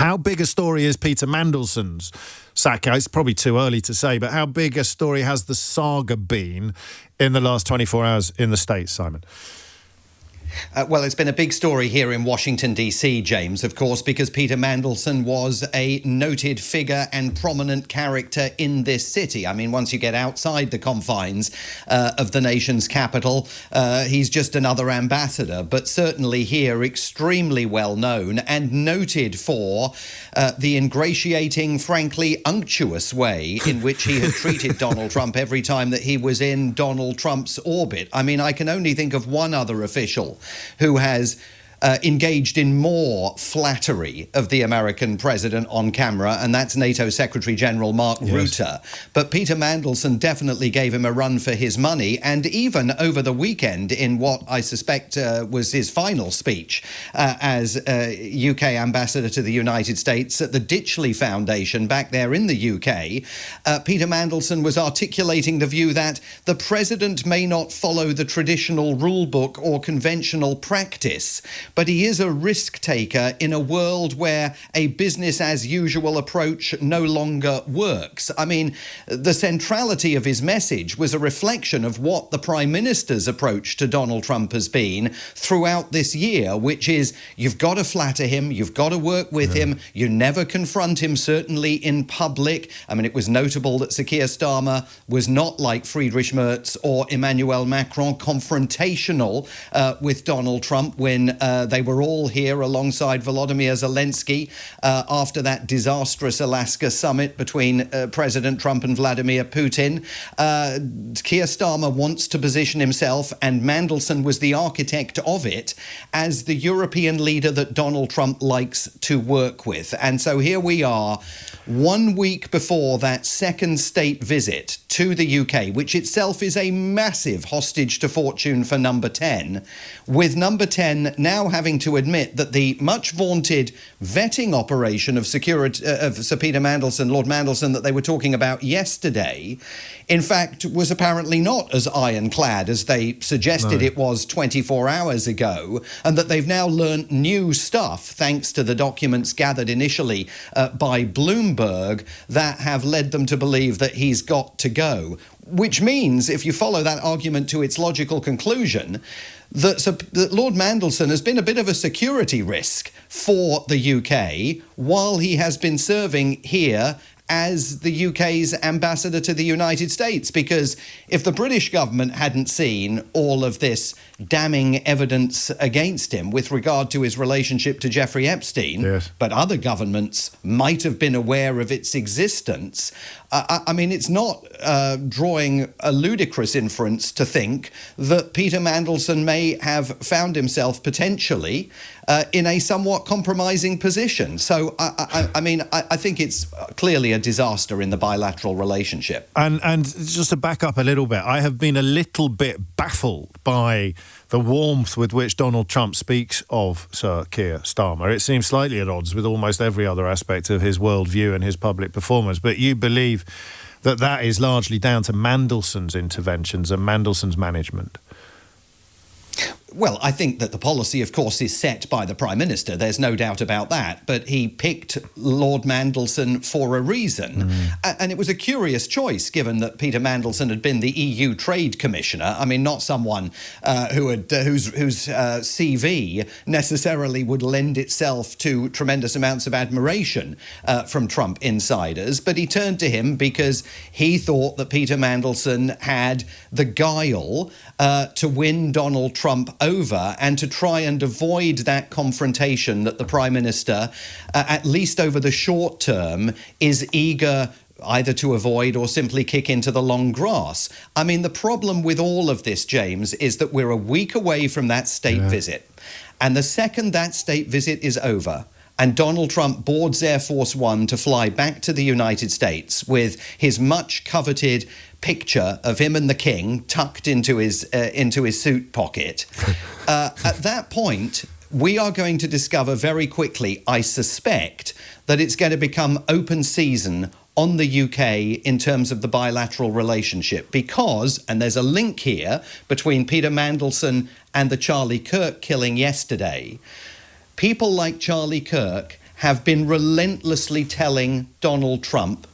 How big a story is Peter Mandelson's sack? It's probably too early to say, but how big a story has the saga been in the last 24 hours in the States, Simon? Well, it's been a big story here in Washington, D.C., James, of course, because Peter Mandelson was a noted figure and prominent character in this city. I mean, once you get outside the confines of the nation's capital, he's just another ambassador, but certainly here extremely well known and noted for the ingratiating, frankly, unctuous way in which he had treated Donald Trump every time that he was in Donald Trump's orbit. I mean, I can only think of one other official who has engaged in more flattery of the American president on camera, and that's NATO Secretary General Mark Rutte. But Peter Mandelson definitely gave him a run for his money, and even over the weekend in what I suspect was his final speech as UK ambassador to the United States at the Ditchley Foundation back there in the UK, Peter Mandelson was articulating the view that the president may not follow the traditional rule book or conventional practice, but he is a risk taker in a world where a business as usual approach no longer works. I mean, the centrality of his message was a reflection of what the Prime Minister's approach to Donald Trump has been throughout this year, which is you've got to flatter him, you've got to work with him, you never confront him, certainly in public. I mean, it was notable that Sir Keir Starmer was not like Friedrich Merz or Emmanuel Macron, confrontational with Donald Trump when they were all here alongside Volodymyr Zelensky after that disastrous Alaska summit between President Trump and Vladimir Putin. Keir Starmer wants to position himself, and Mandelson was the architect of it, as the European leader that Donald Trump likes to work with. And so here we are, 1 week before that second state visit to the UK, which itself is a massive hostage to fortune for Number 10, with Number 10 now having to admit that the much vaunted vetting operation of Sir Peter Mandelson, Lord Mandelson, that they were talking about yesterday, in fact, was apparently not as ironclad as they suggested it was 24 hours ago, and that they've now learnt new stuff, thanks to the documents gathered initially by Bloomberg, that have led them to believe that he's got to go. Which means, if you follow that argument to its logical conclusion, that Lord Mandelson has been a bit of a security risk for the UK while he has been serving here as the UK's ambassador to the United States, because if the British government hadn't seen all of this damning evidence against him with regard to his relationship to Jeffrey Epstein, but other governments might have been aware of its existence, I mean, it's not drawing a ludicrous inference to think that Peter Mandelson may have found himself potentially in a somewhat compromising position. So, I mean, I think it's clearly a disaster in the bilateral relationship. And just to back up a little bit, I have been a little bit baffled by the warmth with which Donald Trump speaks of Sir Keir Starmer. It seems slightly at odds with almost every other aspect of his worldview and his public performance. But you believe that that is largely down to Mandelson's interventions and Mandelson's management? Well, I think that the policy, of course, is set by the Prime Minister. There's no doubt about that. But he picked Lord Mandelson for a reason. And it was a curious choice, given that Peter Mandelson had been the EU Trade Commissioner. I mean, not someone whose CV necessarily would lend itself to tremendous amounts of admiration from Trump insiders. But he turned to him because he thought that Peter Mandelson had the guile to win Donald Trump over and to try and avoid that confrontation that the Prime Minister, at least over the short term, is eager either to avoid or simply kick into the long grass. I mean, the problem with all of this, James, is that we're a week away from that state visit. And the second that state visit is over, and Donald Trump boards Air Force One to fly back to the United States with his much coveted picture of him and the king tucked into his suit pocket. At that point, we are going to discover very quickly, I suspect, that it's going to become open season on the UK in terms of the bilateral relationship, because, and there's a link here between Peter Mandelson and the Charlie Kirk killing yesterday, people like Charlie Kirk have been relentlessly telling Donald Trump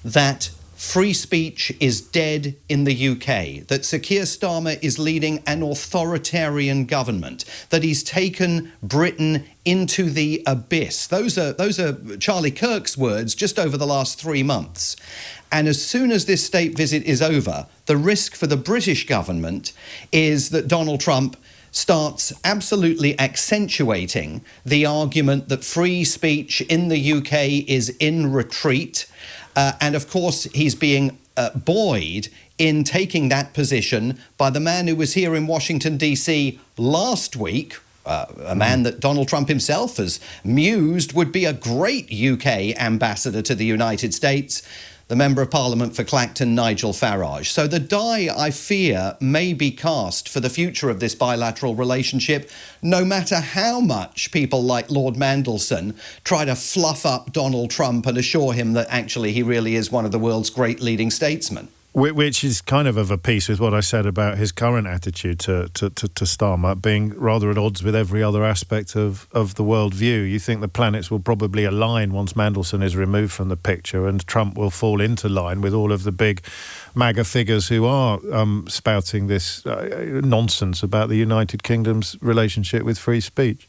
that free speech is dead in the UK, that Sir Keir Starmer is leading an authoritarian government, that he's taken Britain into the abyss. Those are Charlie Kirk's words just over the last 3 months. And as soon as this state visit is over, the risk for the British government is that Donald Trump starts absolutely accentuating the argument that free speech in the UK is in retreat. And of course, he's being buoyed in taking that position by the man who was here in Washington, D.C. last week, a man that Donald Trump himself has mused would be a great UK ambassador to the United States, the Member of Parliament for Clacton, Nigel Farage. So the die, I fear, may be cast for the future of this bilateral relationship, no matter how much people like Lord Mandelson try to fluff up Donald Trump and assure him that actually he really is one of the world's great leading statesmen. Which is kind of a piece with what I said about his current attitude to Starmer being rather at odds with every other aspect of the world view. You think the planets will probably align once Mandelson is removed from the picture, and Trump will fall into line with all of the big MAGA figures who are spouting this nonsense about the United Kingdom's relationship with free speech.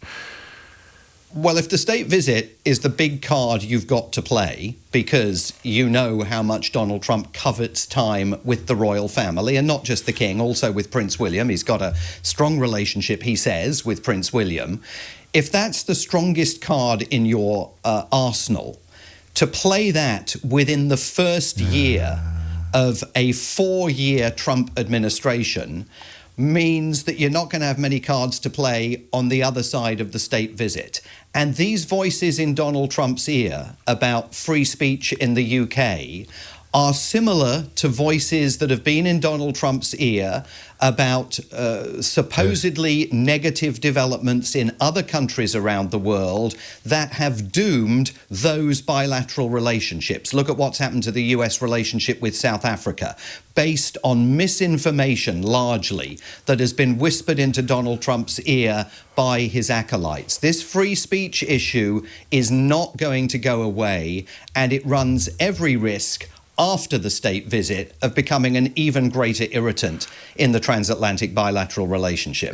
Well, if the state visit is the big card you've got to play, because you know how much Donald Trump covets time with the royal family, and not just the king, also with Prince William. He's got a strong relationship, he says, with Prince William. If that's the strongest card in your arsenal, to play that within the first year of a 4-year Trump administration means that you're not going to have many cards to play on the other side of the state visit. And these voices in Donald Trump's ear about free speech in the UK are similar to voices that have been in Donald Trump's ear about supposedly negative developments in other countries around the world that have doomed those bilateral relationships. Look at what's happened to the US relationship with South Africa, based on misinformation largely that has been whispered into Donald Trump's ear by his acolytes. This free speech issue is not going to go away, and it runs every risk after the state visit of becoming an even greater irritant in the transatlantic bilateral relationship.